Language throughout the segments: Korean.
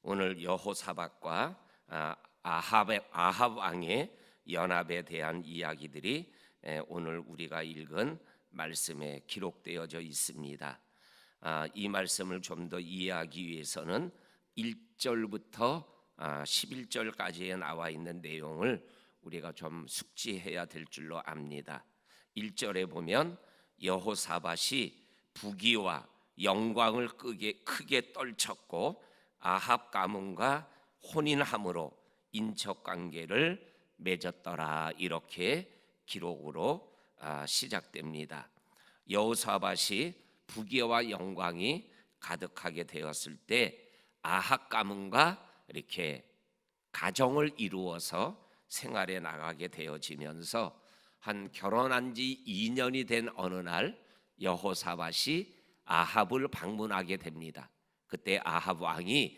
오늘 여호사밧과 아합 왕의 연합에 대한 이야기들이 오늘 우리가 읽은 말씀에 기록되어져 있습니다. 이 말씀을 좀 더 이해하기 위해서는 1절부터 11절까지에 나와 있는 내용을 우리가 좀 숙지해야 될 줄로 압니다. 1절에 보면 여호사밧이 부귀와 영광을 크게 떨쳤고 아합 가문과 혼인함으로 인척관계를 맺었더라, 이렇게 기록으로 시작됩니다. 여호사밧이 부귀와 영광이 가득하게 되었을 때 아합 가문과 이렇게 가정을 이루어서 생활에 나가게 되어지면서 한 결혼한 지 2년이 된 어느 날 여호사밧이 아합을 방문하게 됩니다. 그때 아합 왕이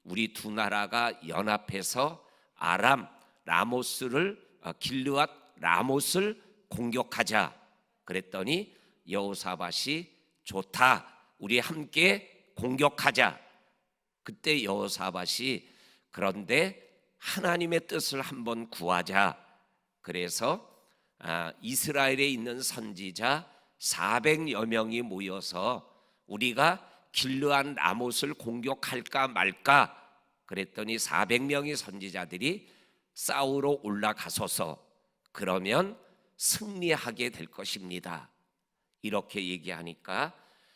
우리 두 나라가 연합해서 아람 라모스를 길르앗 라못을 공격하자 그랬더니 여호사밧이 좋다, 우리 함께 공격하자. 그때 여호사밧이 그런데 하나님의 뜻을 한번 구하자. 그래서 이스라엘에 있는 선지자 400여 명이 모여서 우리가 길르앗 라못을 공격할까 말까 그랬더니 400명의 선지자들이 싸우러 올라가소서, 그러면 승리하게 될 것입니다, 이렇게 얘기하니까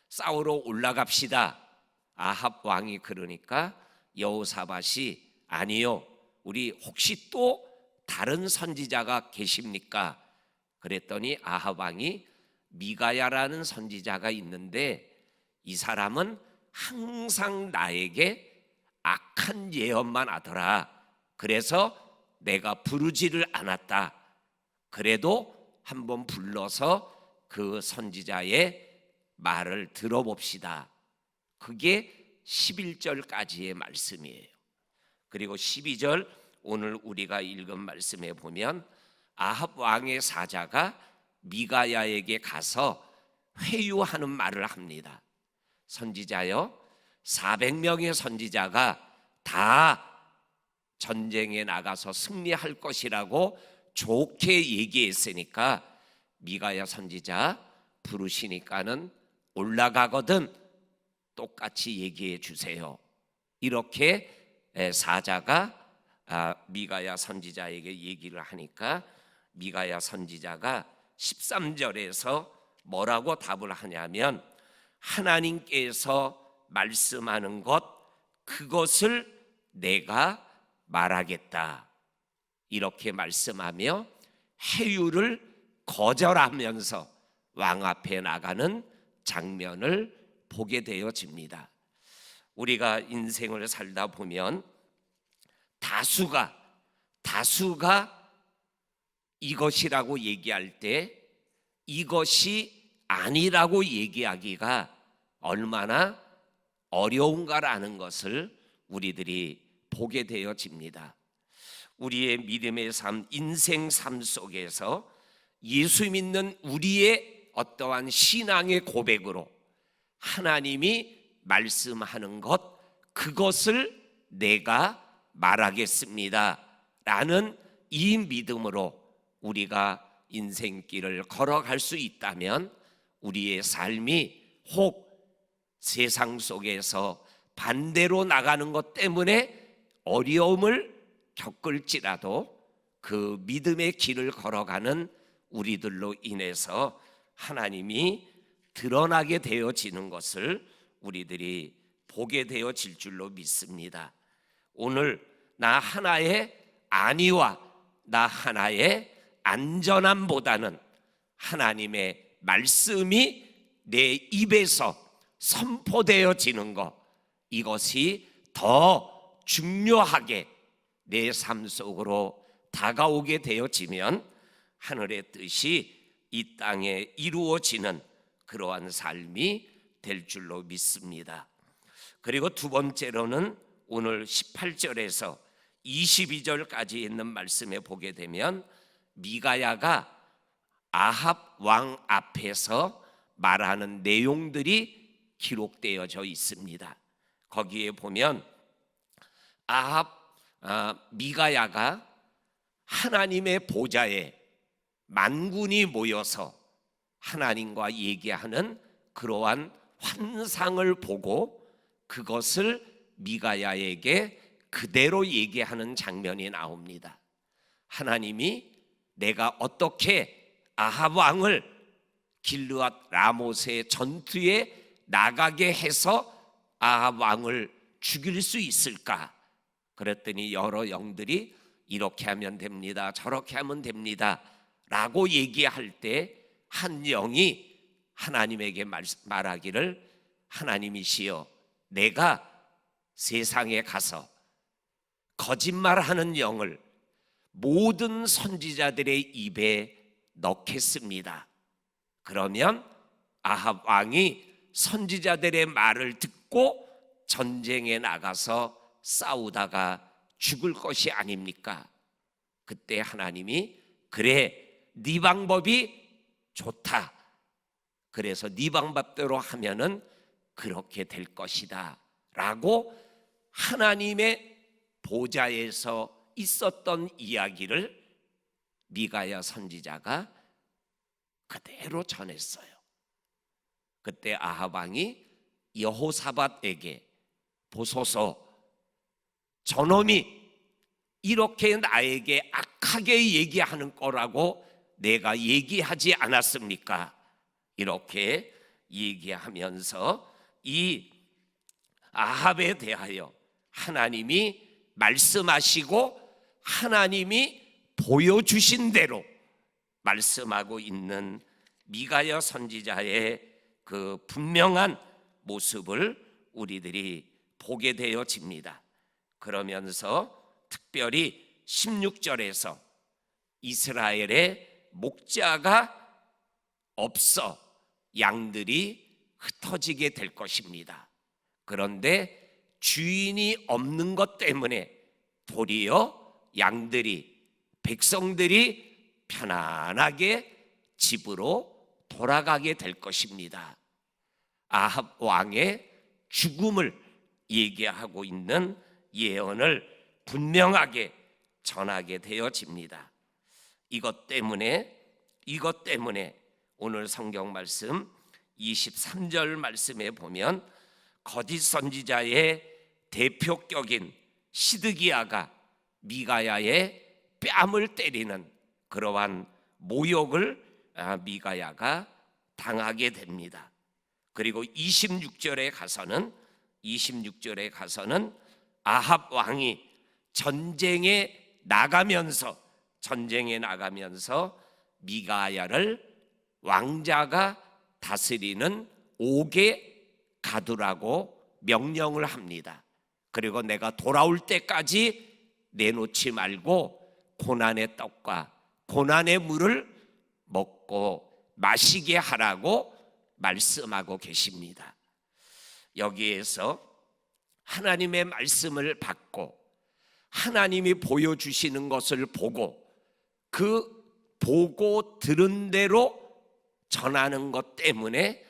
싸우러 올라갑시다. 아합 왕이 그러니까 여호사밧이 아니요, 우리 혹시 또 다른 선지자가 계십니까? 그랬더니 아합 왕이 미가야라는 선지자가 있는데 이 사람은 항상 나에게 악한 예언만 하더라. 그래서 내가 부르지를 않았다. 그래도 한번 불러서 그 선지자의 말을 들어봅시다. 그게 11절까지의 말씀이에요. 그리고 12절 오늘 우리가 읽은 말씀에 보면 아합 왕의 사자가 미가야에게 가서 회유하는 말을 합니다. 선지자여, 400명의 선지자가 다 전쟁에 나가서 승리할 것이라고 좋게 얘기했으니까 미가야 선지자 부르시니까는 올라가거든 똑같이 얘기해 주세요, 이렇게 사자가 미가야 선지자에게 얘기를 하니까 미가야 선지자가 13절에서 뭐라고 답을 하냐면 하나님께서 말씀하는 것 그것을 내가 말하겠다, 이렇게 말씀하며 해유를 거절하면서 왕 앞에 나가는 장면을 보게 되어집니다. 우리가 인생을 살다 보면 다수가 이것이라고 얘기할 때 이것이 아니라고 얘기하기가 얼마나 어려운가라는 것을 우리들이 보게 되어집니다. 우리의 믿음의 삶, 인생 삶 속에서 예수 믿는 우리의 어떠한 신앙의 고백으로 하나님이 말씀하는 것 그것을 내가 말하겠습니다 라는 이 믿음으로 우리가 인생길을 걸어갈 수 있다면 우리의 삶이 혹 세상 속에서 반대로 나가는 것 때문에 어려움을 겪을지라도 그 믿음의 길을 걸어가는 우리들로 인해서 하나님이 드러나게 되어지는 것을 우리들이 보게 되어질 줄로 믿습니다. 오늘 나 하나의 안위와 나 하나의 안전함보다는 하나님의 말씀이 내 입에서 선포되어지는 것, 이것이 더 중요하게 내 삶 속으로 다가오게 되어지면 하늘의 뜻이 이 땅에 이루어지는 그러한 삶이 될 줄로 믿습니다. 그리고 두 번째로는 오늘 18절에서 22절까지 있는 말씀에 보게 되면 미가야가 아합 왕 앞에서 말하는 내용들이 기록되어져 있습니다. 거기에 보면 미가야가 하나님의 보좌에 만군이 모여서 하나님과 얘기하는 그러한 환상을 보고 그것을 미가야에게 그대로 얘기하는 장면이 나옵니다. 하나님이 내가 어떻게 아합 왕을 길르앗 라못의 전투에 나가게 해서 아합 왕을 죽일 수 있을까? 그랬더니 여러 영들이 이렇게 하면 됩니다, 저렇게 하면 됩니다 라고 얘기할 때 한 영이 하나님에게 말하기를, 하나님이시여, 내가 세상에 가서 거짓말하는 영을 모든 선지자들의 입에 넣겠습니다. 그러면 아합 왕이 선지자들의 말을 듣고 전쟁에 나가서 싸우다가 죽을 것이 아닙니까? 그때 하나님이 그래, 네 방법이 좋다. 그래서 네 방법대로 하면은 그렇게 될 것이다 라고 하나님의 보좌에서 있었던 이야기를 미가야 선지자가 그대로 전했어요. 그때 아합 왕이 여호사밧에게, 보소서, 저놈이 이렇게 나에게 악하게 얘기하는 거라고 내가 얘기하지 않았습니까? 이렇게 얘기하면서 이 아합에 대하여 하나님이 말씀하시고 하나님이 보여주신 대로 말씀하고 있는 미가야 선지자의 그 분명한 모습을 우리들이 보게 되어집니다. 그러면서 특별히 16절에서 이스라엘의 목자가 없어 양들이 흩어지게 될 것입니다. 그런데 주인이 없는 것 때문에 도리어 양들이, 백성들이 편안하게 집으로 돌아가게 될 것입니다. 아합 왕의 죽음을 얘기하고 있는 예언을 분명하게 전하게 되어집니다. 이것 때문에 오늘 성경 말씀 23절 말씀에 보면 거짓 선지자의 대표격인 시드기야가 미가야의 뺨을 때리는 그러한 모욕을 미가야가 당하게 됩니다. 그리고 26절에 가서는 아합 왕이 전쟁에 나가면서 미가야를 왕자가 다스리는 옥에 가두라고 명령을 합니다. 그리고 내가 돌아올 때까지 내놓지 말고 고난의 떡과 고난의 물을 먹고 마시게 하라고 말씀하고 계십니다. 여기에서 하나님의 말씀을 받고 하나님이 보여주시는 것을 보고 그 보고 들은 대로 전하는 것 때문에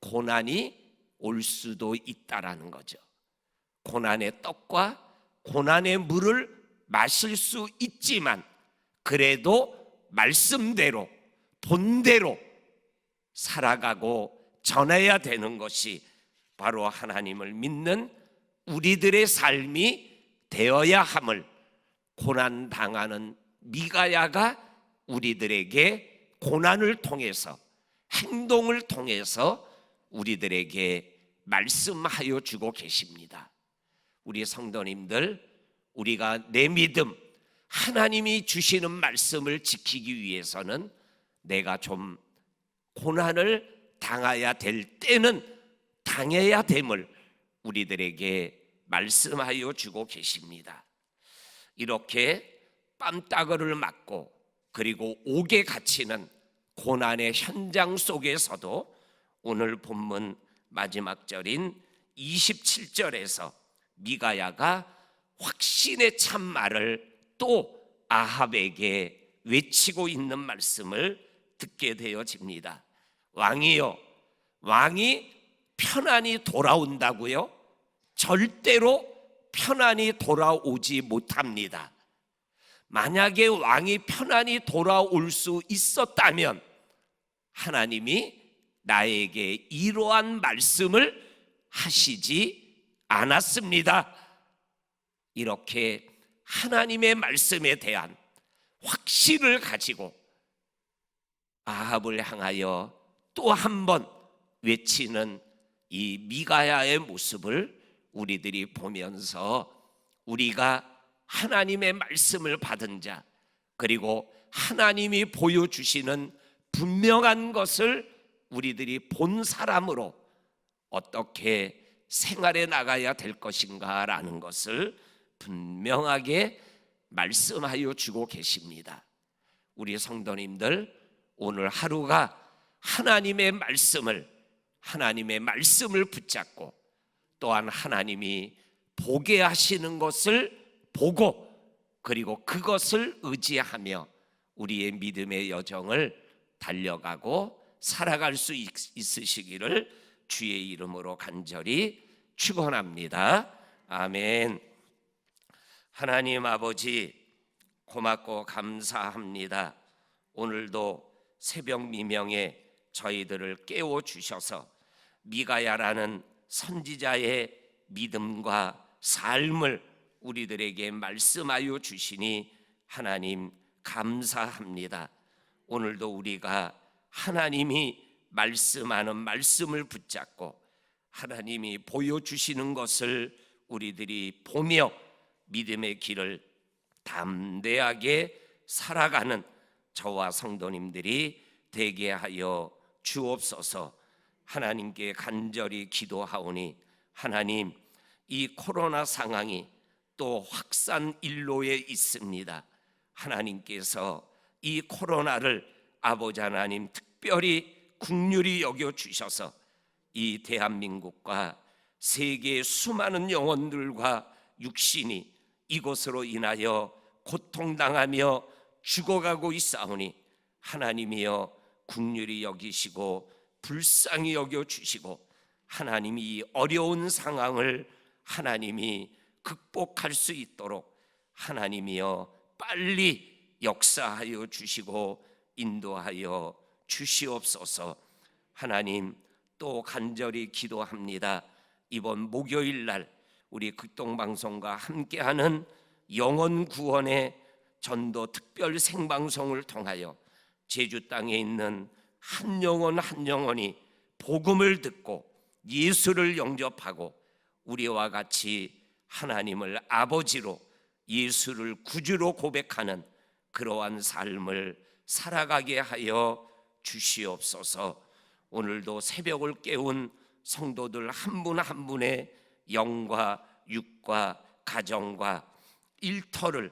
고난이 올 수도 있다라는 거죠. 고난의 떡과 고난의 물을 마실 수 있지만 그래도 말씀대로 본대로 살아가고 전해야 되는 것이 바로 하나님을 믿는 우리들의 삶이 되어야 함을 고난 당하는 미가야가 우리들에게 고난을 통해서, 행동을 통해서 우리들에게 말씀하여 주고 계십니다. 우리 성도님들, 우리가 내 믿음, 하나님이 주시는 말씀을 지키기 위해서는 내가 좀 고난을 당해야 될 때는 당해야 됨을 우리들에게 말씀하여 주고 계십니다. 이렇게 뺨따구를 맞고 그리고 옥에 갇히는 고난의 현장 속에서도 오늘 본문 마지막 절인 27절에서 미가야가 확신의 참말을 또 아합에게 외치고 있는 말씀을 듣게 되어집니다. 왕이여, 왕이 편안히 돌아온다고요? 절대로 편안히 돌아오지 못합니다. 만약에 왕이 편안히 돌아올 수 있었다면 하나님이 나에게 이러한 말씀을 하시지 않았습니다. 이렇게 하나님의 말씀에 대한 확신을 가지고 아합을 향하여 또 한 번 외치는 이 미가야의 모습을 우리들이 보면서 우리가 하나님의 말씀을 받은 자, 그리고 하나님이 보여주시는 분명한 것을 우리들이 본 사람으로 어떻게 생활해 나가야 될 것인가라는 것을 분명하게 말씀하여 주고 계십니다. 우리 성도님들, 오늘 하루가 하나님의 말씀을 붙잡고 또한 하나님이 보게 하시는 것을 보고 그리고 그것을 의지하며 우리의 믿음의 여정을 달려가고 살아갈 수 있으시기를 주의 이름으로 간절히 축원합니다. 아멘. 하나님 아버지, 고맙고 감사합니다. 오늘도 새벽 미명에 저희들을 깨워주셔서 미가야라는 선지자의 믿음과 삶을 우리들에게 말씀하여 주시니 하나님 감사합니다. 오늘도 우리가 하나님이 말씀하는 말씀을 붙잡고 하나님이 보여주시는 것을 우리들이 보며 믿음의 길을 담대하게 살아가는 저와 성도님들이 되게 하여 주옵소서. 하나님께 간절히 기도하오니 하나님, 이 코로나 상황이 또 확산 일로에 있습니다. 하나님께서 이 코로나를 아버지 하나님 특별히 긍휼히 여겨 주셔서 이 대한민국과 세계의 수많은 영혼들과 육신이 이것으로 인하여 고통당하며 죽어가고 있사오니 하나님이여 긍휼히 여기시고 불쌍히 여겨주시고 하나님이 이 어려운 상황을 하나님이 극복할 수 있도록 하나님이여 빨리 역사하여 주시고 인도하여 주시옵소서. 하나님, 또 간절히 기도합니다. 이번 목요일 날 우리 극동방송과 함께하는 영혼 구원의 전도 특별 생방송을 통하여 제주 땅에 있는 한 영혼 한 영혼이 복음을 듣고 예수를 영접하고 우리와 같이 하나님을 아버지로 예수를 구주로 고백하는 그러한 삶을 살아가게 하여 주시옵소서. 오늘도 새벽을 깨운 성도들 한 분 한 분의 영과 육과 가정과 일터를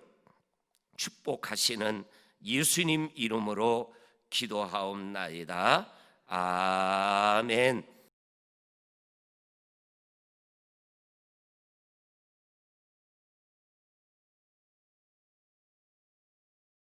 축복하시는 예수님 이름으로 기도하옵나이다. 아멘.